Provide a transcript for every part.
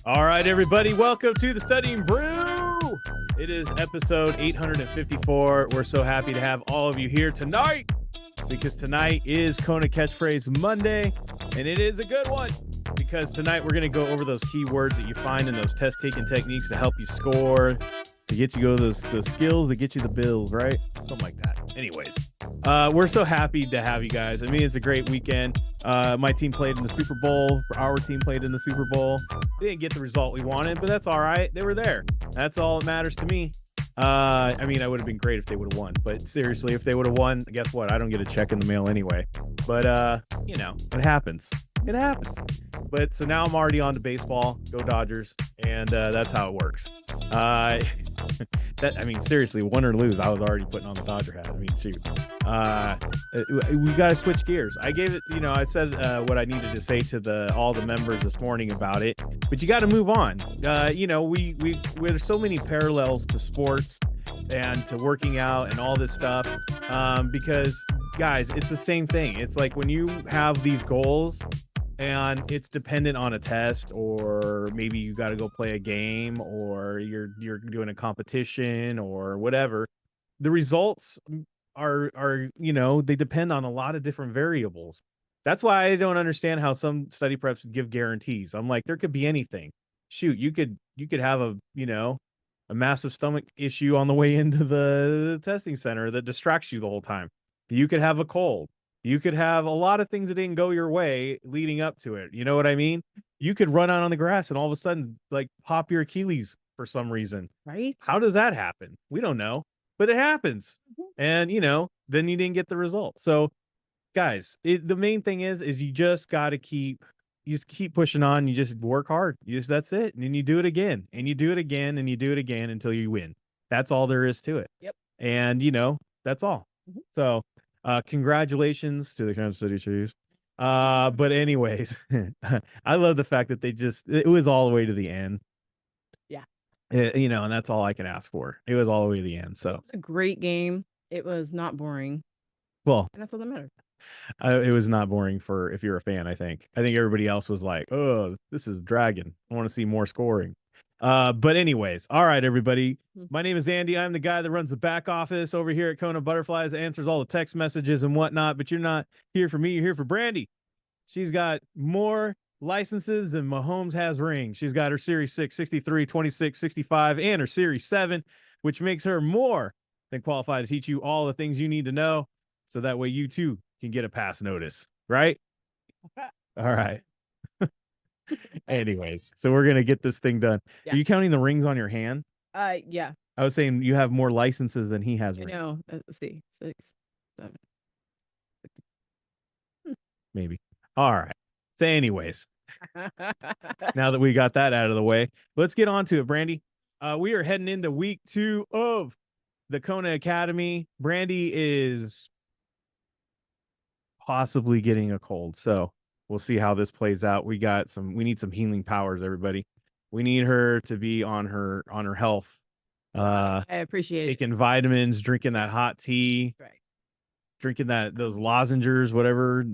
All right, everybody, welcome to the Studying Brew. It is episode 854. We're so happy to have all of you here tonight because tonight is Kona Catchphrase Monday, and it is a good one because tonight we're going to go over those keywords that you find in those test-taking techniques to help you score, to get you those skills, to get you the bills, right? Something like that. Anyways, we're so happy to have you guys. I mean, it's a great weekend. My team played in the Super Bowl. Our team played in the Super Bowl. We didn't get the result we wanted, but that's all right. They were there. That's all that matters to me. I mean, I would have been great if they would have won, but seriously, if they would have won, guess what? I don't get a check in the mail anyway. But, you know, it happens. It happens. But so now I'm already on to baseball. Go Dodgers. And that's how it works. I mean, seriously, win or lose, I was already putting on the Dodger hat. I mean, shoot. We got to switch gears. I gave it, you know, I said what I needed to say to all the members this morning about it, but you got to move on. You know, there's so many parallels to sports and to working out and all this stuff because, guys, it's the same thing. It's like when you have these goals and it's dependent on a test, or maybe you got to go play a game, or you're doing a competition or whatever. The results are you know, they depend on a lot of different variables. That's why I don't understand how some study preps give guarantees. I'm like, there could be anything. Shoot, you could have a massive stomach issue on the way into the testing center that distracts you the whole time. You could have a cold. You could have a lot of things that didn't go your way leading up to it. You know what I mean? You could run out on the grass and all of a sudden, like, pop your Achilles for some reason. Right? How does that happen? We don't know, but it happens. And, you know, then you didn't get the result. So, guys, the main thing is you just got to keep pushing on. You just work hard. That's it. And then you do it again, and you do it again, and you do it again until you win. That's all there is to it. Yep. And, you know, that's all. So, congratulations to the Kansas City Chiefs. But anyways, I love the fact that it was all the way to the end. Yeah. You know, and that's all I can ask for. It was all the way to the end. So it's a great game. It was not boring. Well, and that's all that matters. It was not boring if you're a fan. I think everybody else was like, "Oh, this is dragging. I want to see more scoring." But anyways, all right, everybody. My name is Andy. I'm the guy that runs the back office over here at KonaButterflyz, answers all the text messages and whatnot. But you're not here for me. You're here for Brandy. She's got more licenses than Mahomes has rings. She's got her Series 6, 63, 26, 65, and her Series 7, which makes her more than qualified to teach you all the things you need to know, so that way you too can get a pass notice, right? All right. Anyways, so we're gonna get this thing done. Yeah. Are you counting the rings on your hand? Yeah. I was saying you have more licenses than he has rings. No, let's see, 6, 7. Maybe. All right. So anyways, now that we got that out of the way, let's get on to it, Brandy. We are heading into week 2 of the Kona Academy. Brandy is possibly getting a cold, so we'll see how this plays out. We need some healing powers, everybody. We need her to be on her health. I appreciate taking vitamins, drinking that hot tea. That's right. Drinking those lozenges, whatever,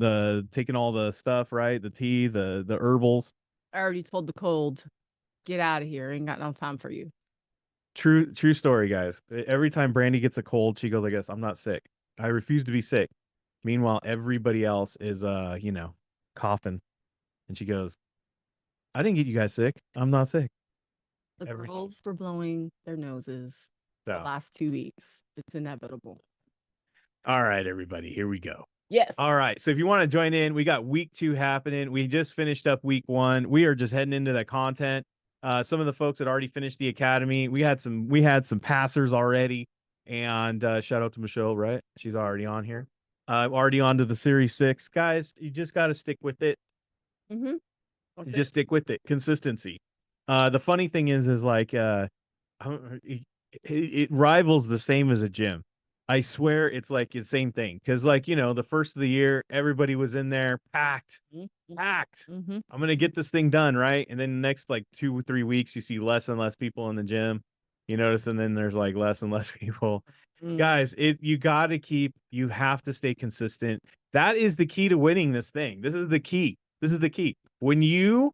taking all the stuff, right? The tea, the herbals. I already told the cold, get out of here. Ain't got no time for you. True story, guys. Every time Brandy gets a cold, she goes, I guess I'm not sick. I refuse to be sick. Meanwhile, everybody else is, you know, coughing. And she goes, I didn't get you guys sick. I'm not sick. The girls were blowing their noses the last 2 weeks. It's inevitable. All right, everybody, here we go. Yes. All right. So if you want to join in, we got week 2 happening. We just finished up week 1. We are just heading into that content. Some of the folks that already finished the academy, we had some passers already. And shout out to Michelle, right? She's already on here. Already on to the Series 6. Guys, you just got to stick with it. Just stick with it. Consistency. The funny thing is like it rivals the same as a gym. I swear it's like the same thing. Because, like, you know, the first of the year, everybody was in there packed. I'm going to get this thing done, right? And then the next, like, 2 or 3 weeks, you see less and less people in the gym. You notice, and then there's, like, less and less people. Guys, you have to stay consistent. That is the key to winning this thing. This is the key. When you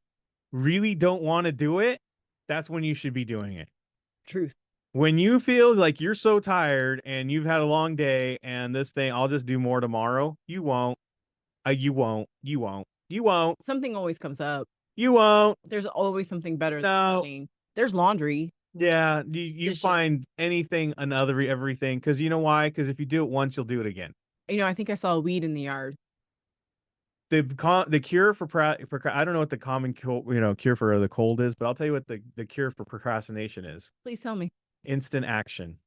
really don't want to do it, that's when you should be doing it. Truth. When you feel like you're so tired and you've had a long day and this thing, I'll just do more tomorrow. You won't. You won't. You won't. You won't. Something always comes up. You won't. There's always something better than No. studying. There's laundry. Yeah, you Dishes. find anything, another, everything. Because you know why? Because if you do it once, you'll do it again. I think I saw a weed in the yard. The cure for I don't know what the common cure for the cold is, but I'll tell you what the cure for procrastination is. Please tell me. Instant action.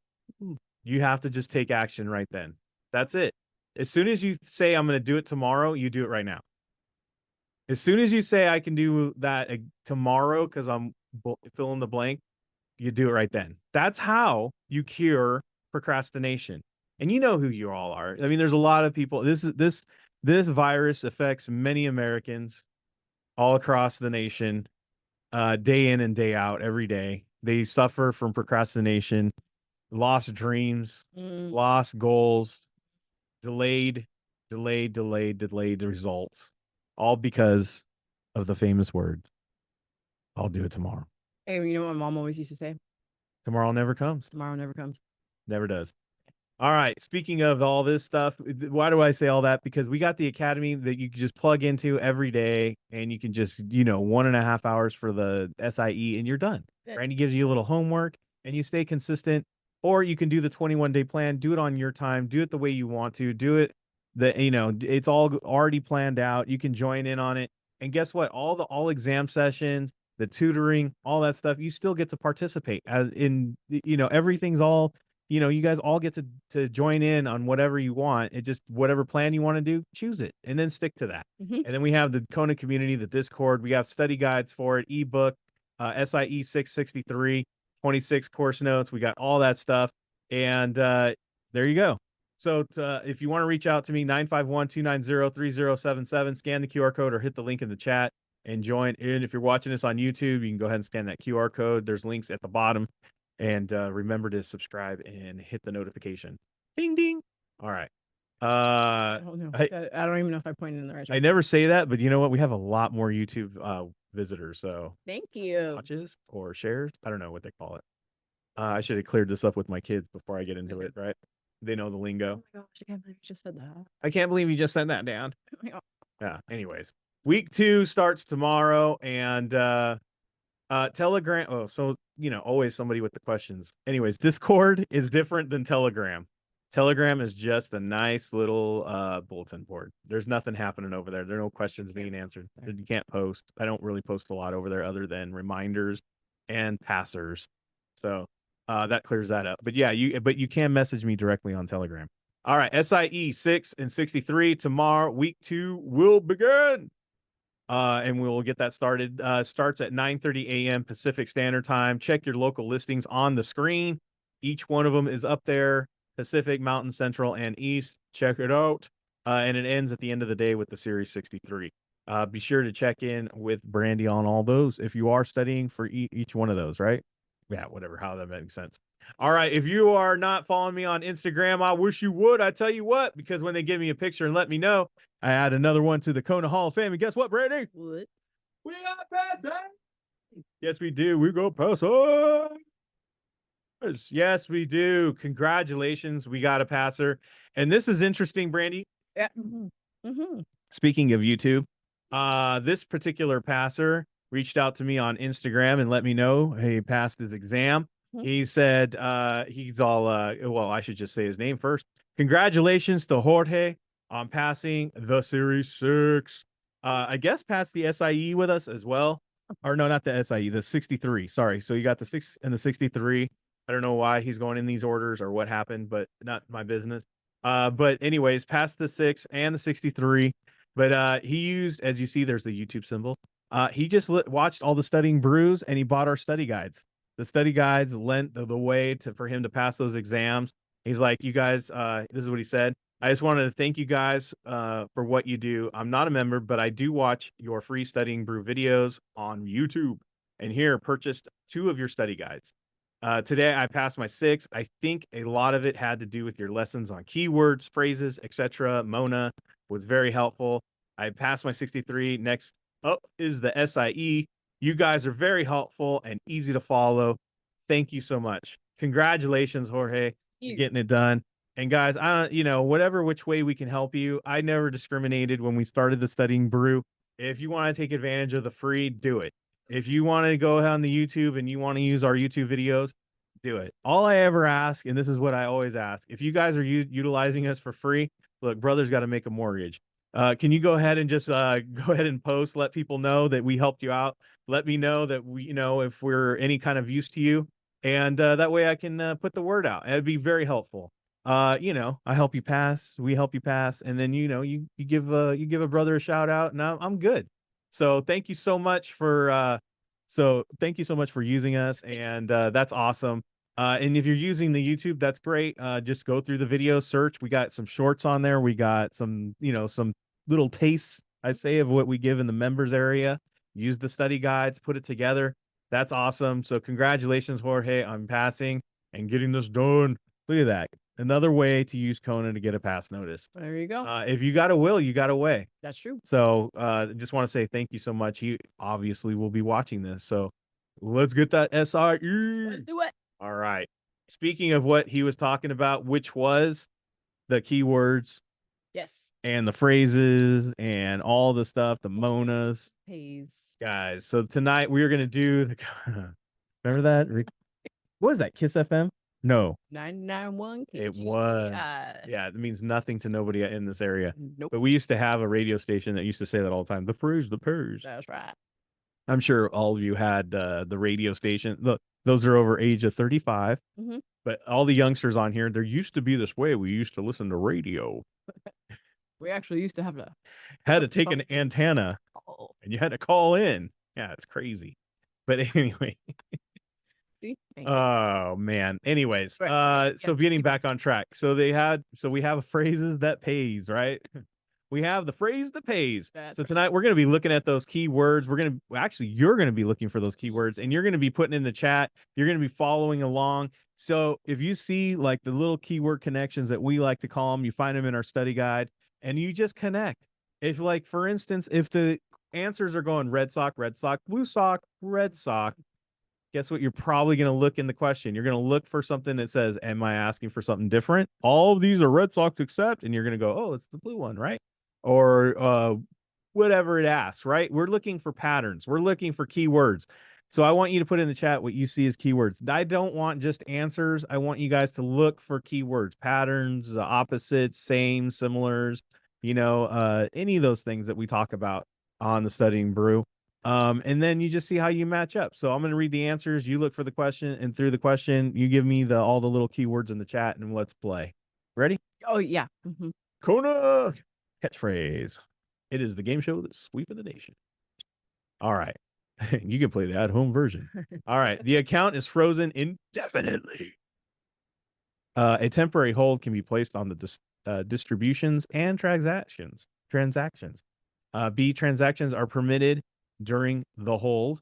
You have to just take action right then. That's it. As soon as you say I'm going to do it tomorrow, you do it right now. As soon as you say I can do that tomorrow because I'm fill in the blank, you do it right then. That's how you cure procrastination. And you know who you all are. I mean, there's a lot of people. This virus affects many Americans all across the nation, day in and day out, every day. They suffer from procrastination, lost dreams, lost goals, delayed results, all because of the famous words, I'll do it tomorrow. Hey, you know what my mom always used to say? Tomorrow never comes. Tomorrow never comes. Never does. All right. Speaking of all this stuff, why do I say all that? Because we got the academy that you can just plug into every day and you can just, 1.5 hours for the SIE and you're done. Randy gives you a little homework and you stay consistent, or you can do the 21-day plan, do it on your time, do it the way you want to, do it it's all already planned out. You can join in on it. And guess what? All exam sessions, the tutoring, all that stuff, you still get to participate as in, everything's all, you guys all get to join in on whatever you want. It just, whatever plan you want to do, choose it and then stick to that. And then we have the Kona community, the Discord. We have study guides for it, ebook, SIE 663, 26 course notes. We got all that stuff. And there you go. So if you want to reach out to me, 951-290-3077, scan the QR code or hit the link in the chat and join in. If you're watching this on YouTube, you can go ahead and scan that QR code. There's links at the bottom. And remember to subscribe and hit the notification. Ding, ding. All right. I don't know. I don't even know if I pointed in the right. I never say that, but you know what? We have a lot more YouTube visitors. So thank you. Watches or shares. I don't know what they call it. I should have cleared this up with my kids before I get into it, right? They know the lingo. Oh my gosh, I can't believe you just said that. I can't believe you just said that, Dan. Oh my God. Yeah. Anyways, week 2 starts tomorrow, and Telegram. Oh, so always somebody with the questions. Anyways, Discord is different than Telegram. Telegram is just a nice little bulletin board. There's nothing happening over there. There are no questions being answered. You can't post. I don't really post a lot over there other than reminders and passers. So that clears that up. But yeah, you can message me directly on Telegram. All right, SIE 6 and 63 tomorrow. Week 2 will begin. And we'll get that started. Starts at 9:30 a.m. Pacific Standard Time. Check your local listings on the screen. Each one of them is up there: Pacific, Mountain, Central, and East. Check it out. And it ends at the end of the day with the Series 63. Be sure to check in with Brandy on all those if you are studying for each one of those, right? Yeah, whatever, how that makes sense. All right, if you are not following me on Instagram, I wish you would. I tell you what, because when they give me a picture and let me know, I add another one to the Kona Hall of Fame. And guess what, Brandy? What? We got passers. Yes, we do. We go passers. Yes, we do. Congratulations. We got a passer. And this is interesting, Brandy. Yeah. Speaking of YouTube, this particular passer reached out to me on Instagram and let me know he passed his exam. He said he's all well, I should just say his name first. Congratulations to Jorge on passing the Series 6. I guess passed the SIE with us as well. Or no, not the SIE, the 63. Sorry. So you got the 6 and the 63. I don't know why he's going in these orders or what happened, but not my business. But anyways, passed the 6 and the 63. But he used, as you see, there's the YouTube symbol. He just watched all the Studying Brews and he bought our study guides. The study guides lent the way for him to pass those exams. He's like, you guys, this is what he said. I just wanted to thank you guys for what you do. I'm not a member, but I do watch your free Studying Brew videos on YouTube. And here, purchased 2 of your study guides. Today, I passed my 6. I think a lot of it had to do with your lessons on keywords, phrases, etc. Mona was very helpful. I passed my 63. Next up is the SIE. You guys are very helpful and easy to follow. Thank you so much. Congratulations, Jorge, for getting it done. And guys, whatever which way we can help you. I never discriminated when we started the Studying Brew. If you want to take advantage of the free, do it. If you want to go on the YouTube and you want to use our YouTube videos, do it. All I ever ask, and this is what I always ask, if you guys are utilizing us for free, look, brother's got to make a mortgage. Can you go ahead and just go ahead and post, let people know that we helped you out. Let me know that we, if we're any kind of use to you. And that way I can put the word out. It'd be very helpful. I help you pass, we help you pass, and then you give a brother a shout out, and I'm good. So thank you so much for using us, and that's awesome. And if you're using the YouTube, that's great. Just go through the video, search. We got some shorts on there. We got some little tastes, I'd say, of what we give in the members area. Use the study guides, put it together. That's awesome. So congratulations, Jorge, on passing and getting this done. Look at that. Another way to use Kona to get a pass notice. There you go. If you got a will, you got a way. That's true. So just want to say thank you so much. He obviously will be watching this. So let's get that SRE. Let's do it. All right. Speaking of what he was talking about, which was the keywords. Yes. And the phrases and all the stuff, the Monas. Pays. Guys, so tonight we are going to do the... Remember that? What is that, Kiss FM? No. 991 It was. Yeah, it means nothing to nobody in this area. Nope. But we used to have a radio station that used to say that all the time. The phrase, the purrs. That's right. I'm sure all of you had the radio station. Look, those are over age of 35. Mm-hmm. But all the youngsters on here, there used to be this way. We used to listen to radio. We actually used to have had to take an antenna, and you had to call in. Yeah, it's crazy. But anyway. See? Oh man. Anyways, so getting back on track. So we have phrases that pays, right? We have the phrase that pays. That's so tonight we're going to be looking at those keywords. You're going to be looking for those keywords, and you're going to be putting in the chat. You're going to be following along. So if you see like the little keyword connections that we like to call them, you find them in our study guide, and you just connect. If, like, for instance, if the answers are going red sock, blue sock, red sock, guess what? You're probably going to look in the question. You're going to look for something that says, am I asking for something different? All of these are red Sox except, and you're going to go, oh, it's the blue one, right? Or whatever it asks, right? We're looking for patterns. We're looking for keywords. So I want you to put in the chat what you see as keywords. I don't want just answers. I want you guys to look for keywords, patterns, opposites, same, similars, any of those things that we talk about on the Studying Brew. And then you just see how you match up. So I'm going to read the answers. You look for the question, and through the question, you give me all the little keywords in the chat, and let's play. Ready? Oh, yeah. Mm-hmm. Kona Catchphrase. It is the game show that's sweeping the nation. All right. You can play the at-home version. All right. The account is frozen indefinitely. A temporary hold can be placed on the distributions and transactions. B, transactions are permitted during the hold.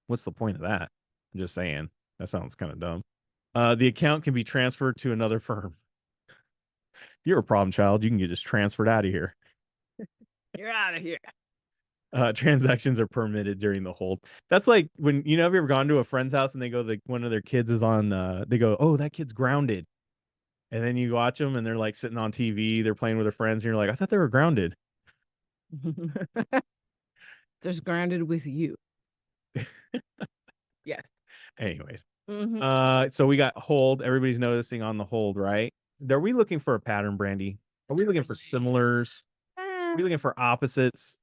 What's the point of that? I'm just saying. That sounds kind of dumb. The account can be transferred to another firm. If you're a problem child, you can get just transferred out of here. You're out of here. Transactions are permitted during the hold. That's like when, have you ever gone to a friend's house and they go, one of their kids is on, they go, oh, that kid's grounded. And then you watch them and they're like sitting on TV, they're playing with their friends, and you're like, I thought they were grounded. Just grounded with you. Yes. Anyways. Mm-hmm. So we got hold. Everybody's noticing on the hold, right? Are we looking for a pattern, Brandy? Are we looking for similars? Are we looking for opposites?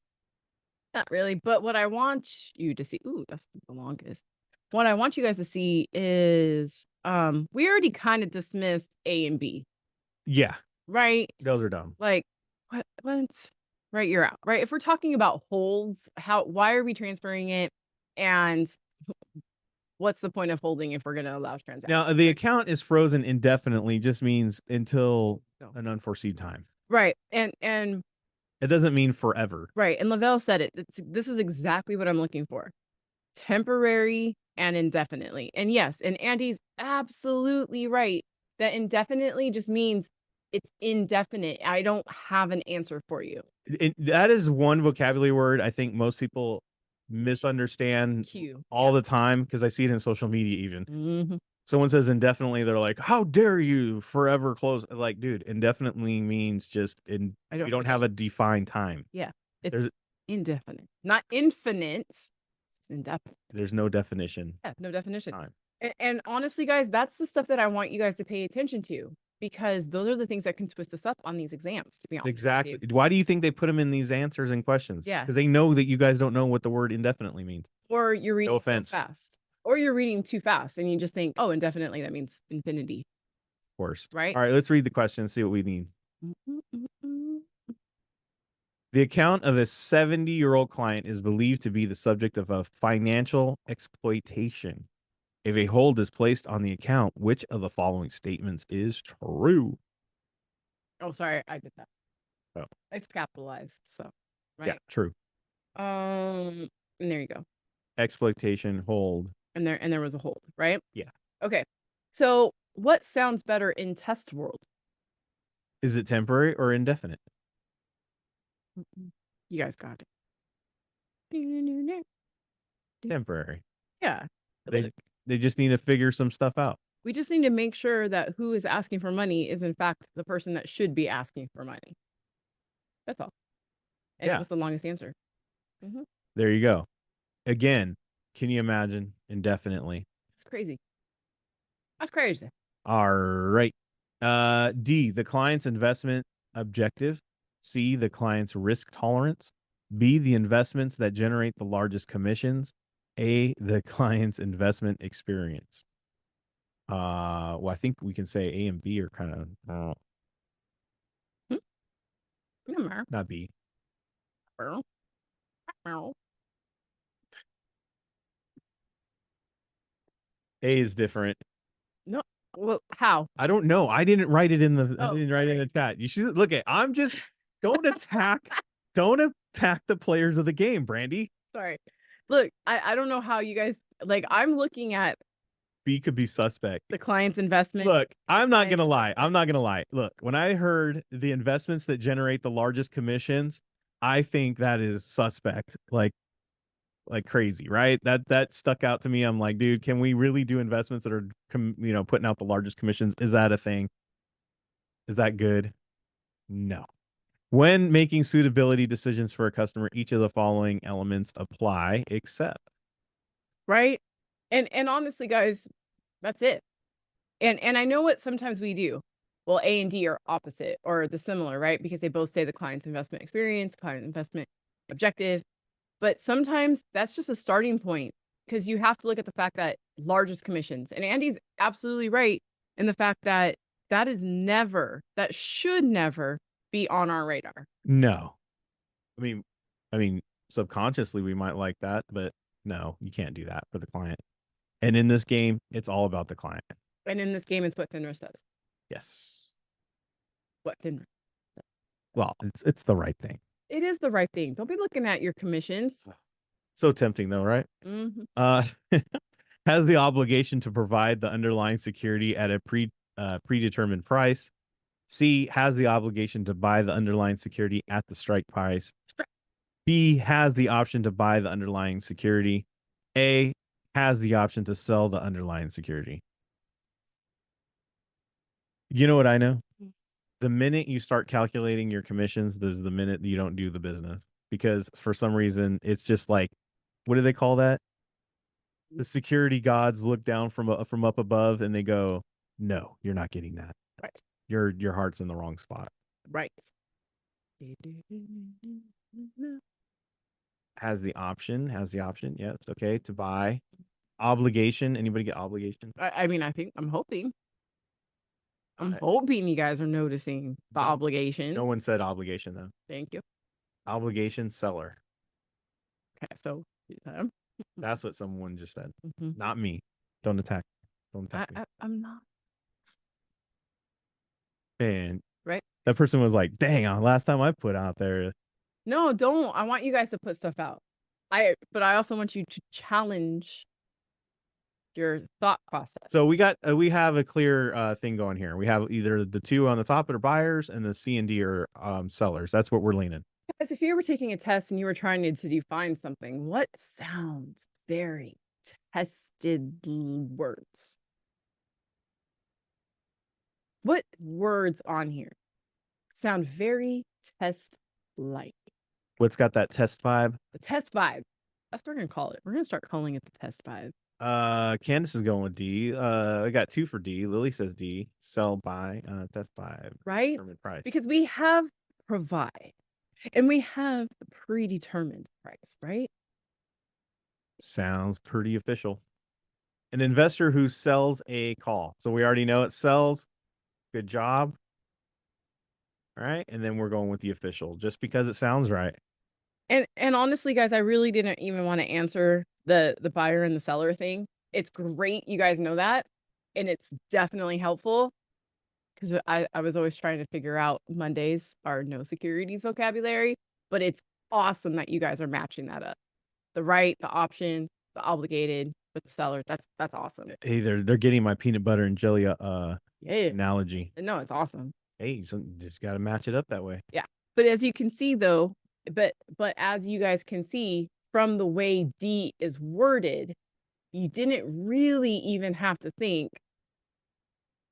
Not really, but what I want you to see, that's the longest. What I want you guys to see is, we already kind of dismissed A and B. Yeah. Right? Those are dumb. Like, what? Right, you're out. Right? If we're talking about holds, why are we transferring it? And what's the point of holding if we're going to allow transactions? Now, the account is frozen indefinitely, just means until an unforeseen time. Right. And it doesn't mean forever. Right. And Lavelle said it. This is exactly what I'm looking for. Temporary and indefinitely. And yes, and Andy's absolutely right that indefinitely just means it's indefinite. I don't have an answer for you. That is one vocabulary word I think most people misunderstand Q. all the time because I see it in social media even. Mhm. Someone says indefinitely, they're like, "How dare you forever close?" Like, dude, indefinitely means just in I we don't have a defined time. Yeah. It's There's indefinite. Not infinite. It's indefinite. there's no definition. Yeah, no definition. Time. And honestly, guys, that's the stuff that I want you guys to pay attention to because those are the things that can twist us up on these exams, to be honest with Exactly. you. Why do you think they put them in these answers and questions? Yeah. Because they know that you guys don't know what the word indefinitely means. Or you're reading so offense. fast. Or you're reading too fast and you just think, oh, indefinitely, that means infinity. Of course. Right? All right, let's read the question and see what we need. Mm-mm-mm-mm. The account of a 70-year-old client is believed to be the subject of a financial exploitation. If a hold is placed on the account, which of the following statements is true? Oh, sorry, I did that. Oh. It's capitalized, so Yeah, right. true. And there you go. Exploitation, hold. And there was a hold, right? Yeah. Okay. So what sounds better in test world? Is it temporary or indefinite? You guys got it. Temporary. Yeah. They Look, they just need to figure some stuff out. we just need to make sure that who is asking for money is in fact the person that should be asking for money. That's all. And Yeah. it was the longest answer. Mhm. There you go. Again, can you imagine indefinitely? It's crazy. That's crazy. All right. D, the client's investment objective. C, the client's risk tolerance. B, the investments that generate the largest commissions. A, the client's investment experience. Well, I think we can say A and B are kind of not B. A is different. No. Well, how? I don't know. I didn't write it in the I Oh, didn't write it in the chat. You should look at I'm just don't attack the players of the game, Brandy. Sorry. Look, I don't know how you guys like I'm looking at B could be suspect. the client's investment. Look, I'm not client's gonna lie. I'm not gonna lie. Look, when I heard the investments that generate the largest commissions, I think that is suspect. Like crazy, right? That stuck out to me. I'm like, dude, can we really do investments that are putting out the largest commissions? Is that a thing? Is that good? No. When making suitability decisions for a customer, each of the following elements apply, except. Right? And honestly, guys, that's it. And I know what sometimes we do. Well, A and D are opposite or the similar, right? Because they both say the client's investment experience, client investment objective. But sometimes that's just a starting point because you have to look at the fact that largest commissions. And Andy's absolutely right in the fact that that should never be on our radar. No. I mean, subconsciously we might like that, but no, you can't do that for the client. And in this game, it's all about the client. And in this game, it's what FINRA says. Yes. What FINRA. Well, it's the right thing. It is the right thing. Don't be looking at your commissions. So tempting though, right? Mm-hmm. Has the obligation to provide the underlying security at a predetermined price. C, has the obligation to buy the underlying security at the strike price. B, has the option to buy the underlying security. A, has the option to sell the underlying security. You know what I know? The minute you start calculating your commissions, there's the minute you don't do the business. Because for some reason, it's just like, what do they call that? The security gods look down from up above and they go, no, you're not getting that. Right. Your heart's in the wrong spot. Right. Has the option. Yes. Okay. To buy. Obligation. Anybody get obligation? I mean, I'm hoping. I'm hoping you guys are noticing the obligation. No one said obligation though. Thank you. Obligation seller. Okay, so that's what someone just said. Mm-hmm. Not me. Don't attack. Don't attack me. I'm not. And right. That person was like, dang, last time I put out there. No, don't. I want you guys to put stuff out. But I also want you to challenge your thought process. So we have a clear thing going here. We have either the two on the top that are buyers and the C and D are sellers. That's what we're leaning. As if you were taking a test and you were trying to define something, what sounds very tested words? What words on here sound very test-like? What's got that test vibe? The test vibe. That's what we're gonna call it. We're gonna start calling it the test vibe. Candace is going with D. I got 2 for D. Lily says D. Sell, buy, test vibe. Right? Determined price. Because we have provide and we have the predetermined price, right? Sounds pretty official. An investor who sells a call. So we already know it sells. Good job. All right. And then we're going with the official just because it sounds right. And honestly, guys, I really didn't even want to answer the buyer and the seller thing. It's great you guys know that, and it's definitely helpful because I was always trying to figure out Mondays are no securities vocabulary, but it's awesome that you guys are matching that up. The right, the option, the obligated with the seller. That's awesome. Hey, they're getting my peanut butter and jelly Yeah. analogy. No, it's awesome. Hey, just got to match it up that way. Yeah. But as you can see though, but as you guys can see from the way D is worded, you didn't really even have to think,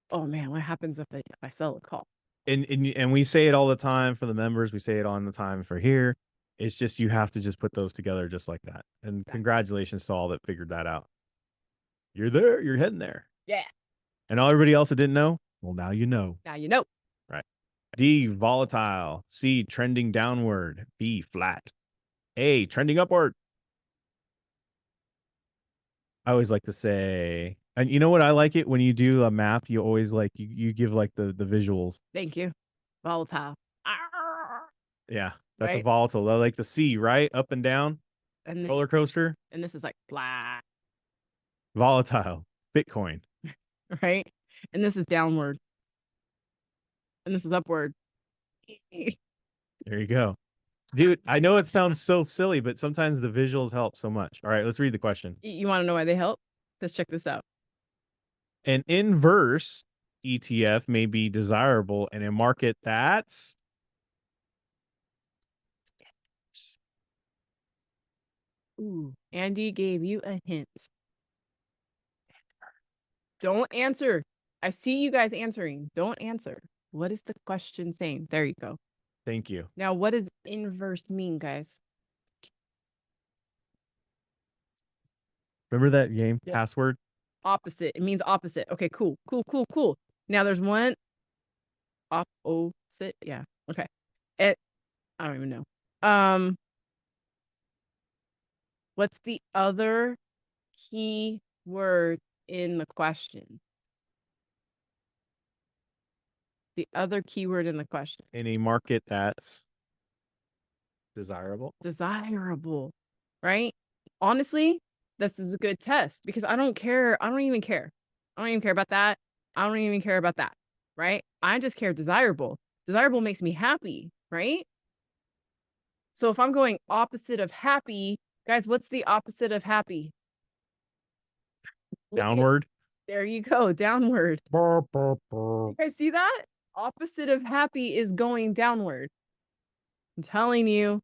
oh man, what happens if I sell a call? And we say it all the time for the members. We say it all the time for here. It's just you have to just put those together just like that. And congratulations to all that figured that out. You're there. You're heading there. Yeah. And all everybody else that didn't know, well, now you know. Now you know. Right. D, volatile. C, trending downward. B, flat. A, trending upward. I always like to say, and you know what? I like it when you do a map, you always like, you give like the visuals. Thank you. Volatile. Yeah. That's a Right. volatile. I like the C, right? Up and down. And Roller coaster. and this is like flat. Volatile. Bitcoin. Right. And this is downward. And this is upward. There you go. Dude, I know it sounds so silly, but sometimes the visuals help so much. All right, let's read the question. You want to know why they help? Let's check this out. An inverse ETF may be desirable in a market that's Ooh, Andy gave you a hint. Don't answer. I see you guys answering. Don't answer. What is the question saying? There you go. Thank you. Now, what does inverse mean, guys? Remember that game Yep. password? Opposite. It means opposite. Okay, cool. Now there's one opposite. Yeah. Okay. I don't even know. What's the other key word in the question? The other keyword in the question. In a market that's desirable. Desirable, right? Honestly, this is a good test because I don't care. I don't even care. I don't even care about that. I don't even care about that, right? I just care desirable. Desirable makes me happy, right? So if I'm going opposite of happy, guys, what's the opposite of happy? Downward. There you go, downward. Burr, burr, burr. You guys see that? Opposite of happy is going downward. I'm telling you,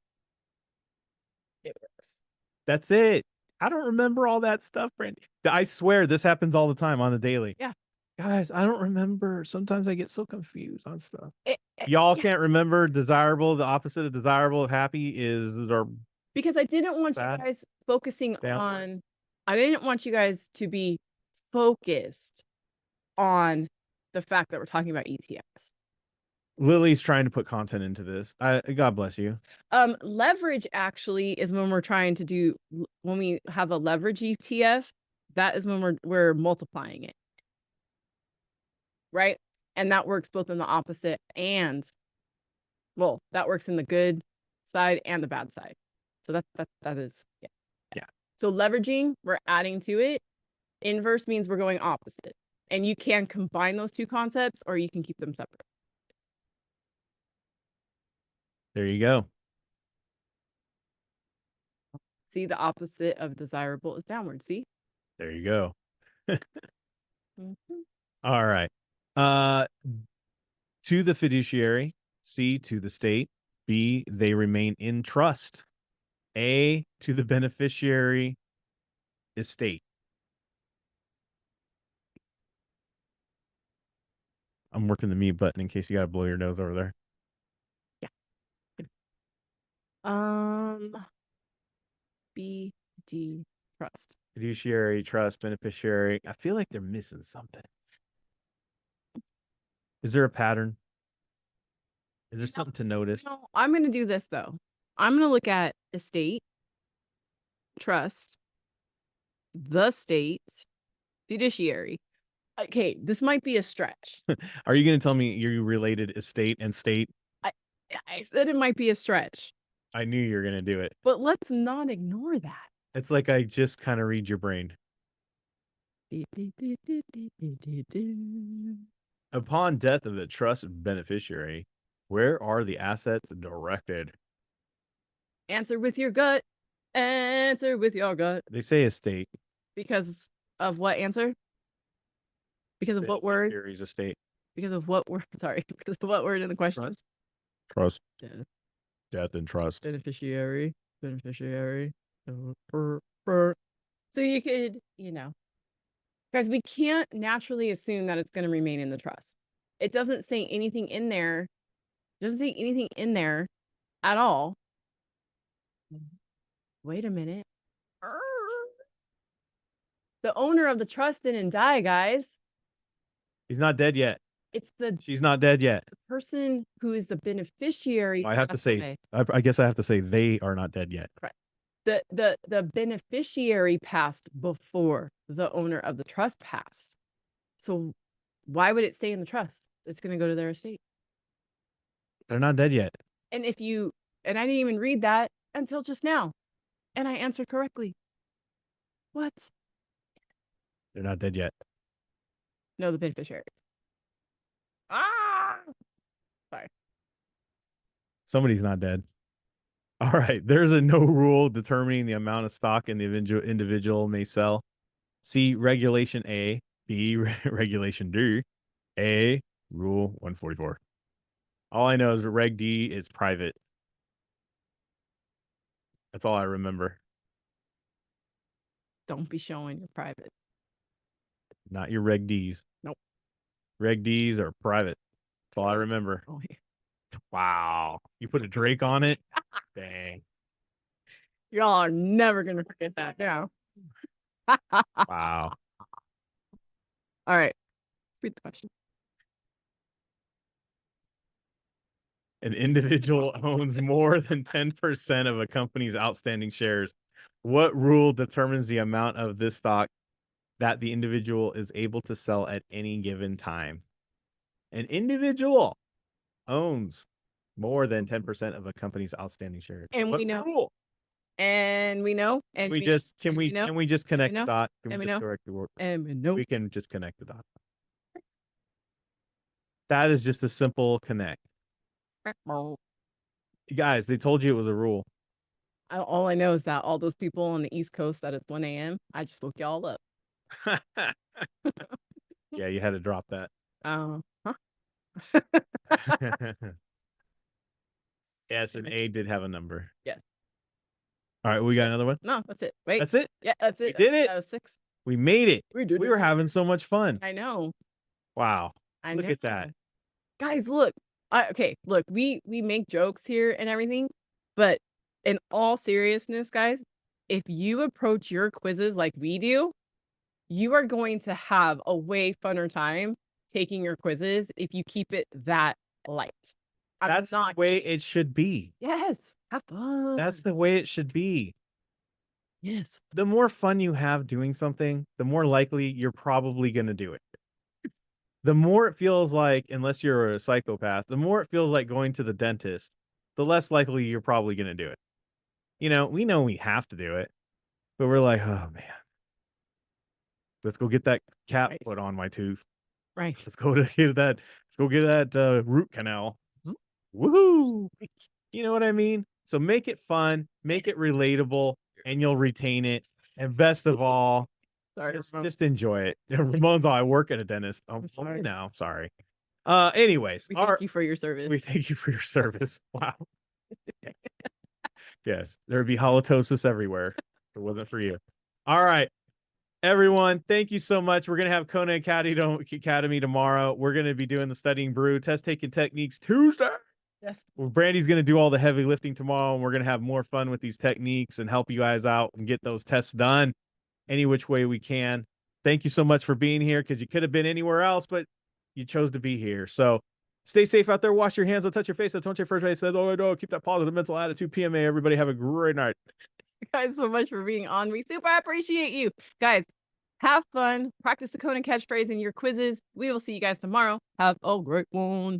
it works. That's it. I don't remember all that stuff, Brandy. I swear this happens all the time on the daily. Yeah. Guys, I don't remember. Sometimes I get so confused on stuff. Yeah. Can't remember desirable. The opposite of desirable of happy is because I didn't want bad. you guys focusing Down. on, I didn't want you guys to be focused on the fact that we're talking about ETFs. Lily's trying to put content into this. God bless you. Leverage actually is when we're trying to do, when we have a leverage ETF, that is when we're multiplying it. Right? And that works both in the opposite and, well, that works in the good side and the bad side. So that is, yeah. So leveraging, we're adding to it. Inverse means we're going opposite. And you can combine those two concepts or you can keep them separate. There you go. See, the opposite of desirable is downward. See? There you go. Mm-hmm. All right. To the fiduciary, C, to the state. B, they remain in trust. A, to the beneficiary estate. I'm working the mute button in case you got to blow your nose over there. B, D, trust. Fiduciary, trust, beneficiary. I feel like they're missing something. Is there a pattern? Is there something to notice? No, I'm going to do this though. I'm going to look at estate, trust, the state, fiduciary. Okay, this might be a stretch. Are you going to tell me you related estate and state? I said it might be a stretch. I knew you were going to do it. But let's not ignore that. It's like I just kind of read your brain. Upon death of the trust beneficiary, where are the assets directed? Answer with your gut. Answer with your gut. They say estate. Because of what answer? Because of what word? Beneficiary's estate. Because of what word? Sorry. Because of what word in the question? Trust. Death. Death and trust. Beneficiary. Beneficiary. So you could, guys, we can't naturally assume that it's going to remain in the trust. It doesn't say anything in there. It doesn't say anything in there at all. Wait a minute. The owner of the trust didn't die, guys. He's not dead yet. She's not dead yet. The person who is the beneficiary. I have to say, I guess I have to say they are not dead yet. Right. The beneficiary passed before the owner of the trust passed. So why would it stay in the trust? It's going to go to their estate. They're not dead yet. And I didn't even read that until just now. And I answered correctly. What? They're not dead yet. No, the beneficiaries. Sorry. Somebody's not dead. All right. There's no rule determining the amount of stock an individual may sell. C, Regulation A. B, Regulation D. A, Rule 144. All I know is Reg D is private. That's all I remember. Don't be showing your private. Not your Reg Ds. Nope. Reg Ds are private. That's all I remember. Oh, yeah. Wow. You put a Drake on it? Dang. Y'all are never going to forget that now. Wow. All right. Read the question. An individual owns more than 10% of a company's outstanding shares. What rule determines the amount of this stock that the individual is able to sell at any given time? An individual owns more than 10% of a company's outstanding shares. And what we know. Rule? And we know. And Can we just connect the dot? Can we just correct the word? And we know. We can just connect the dot. That is just a simple connect. Guys, they told you it was a rule. All I know is that all those people on the East Coast that it's 1 a.m., I just woke y'all up. Yeah, you had to drop that. Yes, and A did have a number. Yeah. All right, we got another one? No, that's it. Wait. That's it? Yeah, that's it. We did it. That was 6. We made it. We did We it. were having so much fun. I know. Wow. I Look know. at that. Guys, look. Look, we make jokes here and everything, but in all seriousness, guys, if you approach your quizzes like we do, you are going to have a way funner time taking your quizzes if you keep it that light. That's the way it should be. Yes. Have fun. That's the way it should be. Yes. The more fun you have doing something, the more likely you're probably going to do it. The more it feels like, unless you're a psychopath, the more it feels like going to the dentist, the less likely you're probably going to do it. We know we have to do it, but we're like, oh man, let's go get that cap put on my tooth. Right. Let's go get that root canal. Woohoo! You know what I mean? So make it fun, make it relatable, and you'll retain it. And best of all, just enjoy it. Ramon's all, I work at a dentist. I'm sorry. No, sorry. Anyways, we thank you for your service. We thank you for your service. Wow. Yes, there would be halitosis everywhere. If it wasn't for you. All right. Everyone, thank you so much. We're going to have Kona Academy tomorrow. We're going to be doing the Studying Brew test taking techniques Tuesday. Yes. Well, Brandy's going to do all the heavy lifting tomorrow, and we're going to have more fun with these techniques and help you guys out and get those tests done any which way we can. Thank you so much for being here, because you could have been anywhere else, but you chose to be here. So stay safe out there. Wash your hands. Don't touch your face. Don't touch your first face. Says, oh, no, keep that positive mental attitude. PMA. Everybody have a great night. Guys, so much for being on. We super appreciate you. Guys, have fun. Practice the Kona catchphrase in your quizzes. We will see you guys tomorrow. Have a great one.